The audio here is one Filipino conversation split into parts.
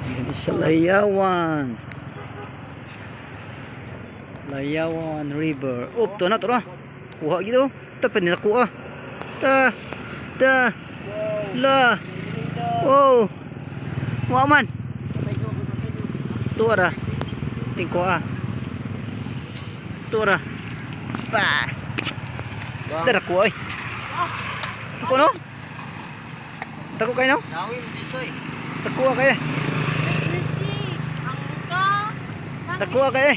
Dito sa Layawan. Layawan River. Oh, to na to na. Kuha gitu. Tapi ni kuha. Ta. La. Oh. Kuha man. Tu ara. Ting kuha. Tu ara. Pa. Dara kuha. Tako no? Tako kayo no? Takuha kayo. Takuha kayo.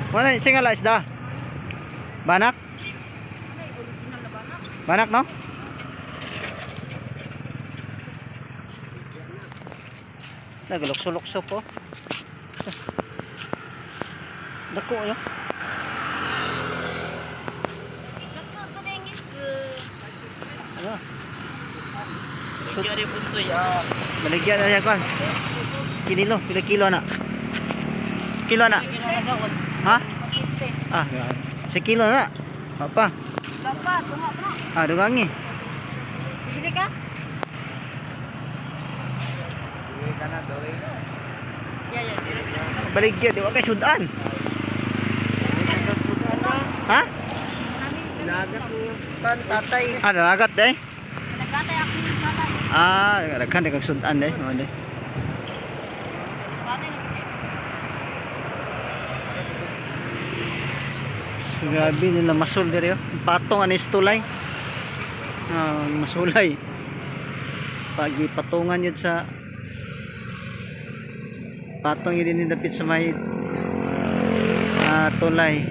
Mana singala isda? Banak? Banak no? Nagalokso-lokso po. Dako yo. Ano? Baligyan yung punsoy. Baligyan na siya kan. Kinilo, pila kilo na? Kilo na? Ha? Ah, si kilo na. Apa? Dapat, tunggu na. Ah, dugangi. Bili ka? Bili ka na doy. Ya, Baligyan, di ba kay sudan? Ha? Nagat ni pan tatay. Ah, nalagat eh. Nagkatay ako ni tatay. Ah, nagkan kag sudan eh. Ano eh. Patay lagi. Grabe nila masul diri oh. Patong anis tulay. Masulay. Pagi patungan yun sa patong yun din dapit sa may tulay.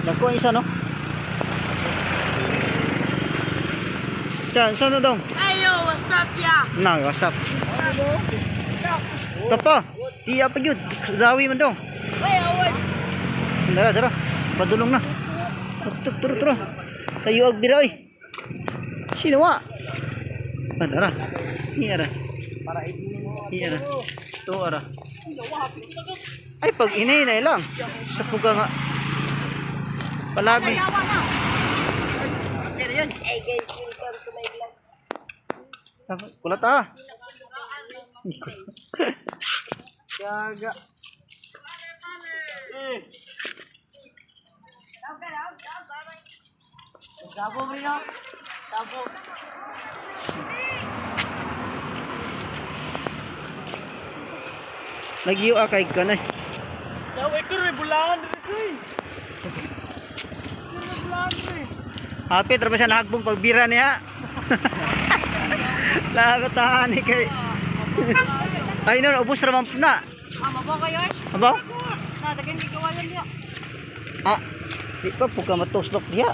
Dako ang isa no? Diyan, saan na dong? Ayo, what's up ya? Na, WhatsApp. Tapa, tiya pa yun. Zawi man dong. Wait, award. Dara. Padulong na. Turo. Tayo agbira oy. Sino wa? Dara. Iyara. Iyara. To ara. Ay pag inay na lang. Sa puga nga. Palabi. Yawa na. Hey guys, welcome to my vlog. Kulat ah. Yaga. Sabo mo yun? Sabo. Nagyo kay kanay. Daway ko rin bulangan dito eh. Hapit ra ba siya nahagbong pagbira niya? Lagatahan ni kay. Ay no, ubos ra man puna. Mabaw kayo eh. Aba? Dagan di kawalan diya. Di pa po ka matuslok diha.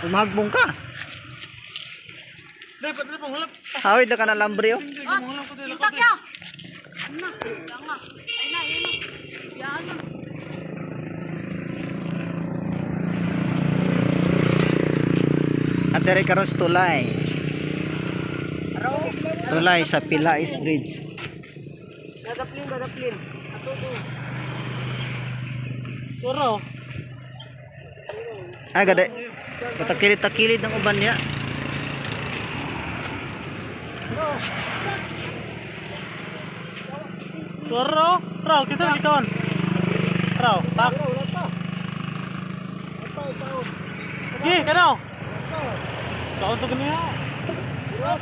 Umahagbong ka. Dapat rin panghulap. Hawid na ka na lambre oh. Intak ya. Ano? Nga. Ay na, yun na. Yan na. At dere karon sa tulay. Tulay sa Pilais Bridge. Dadaplin. Atuto. Turo. Gade. Patakilid-takilid ng uban niya. Turo. Raw, kita lagi kawan. Raw, tak. Oke, kano? Kau untuk ini ya. Nah,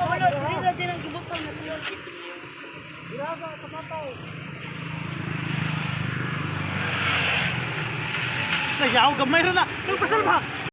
jauh gamay rin na. Pasal ba?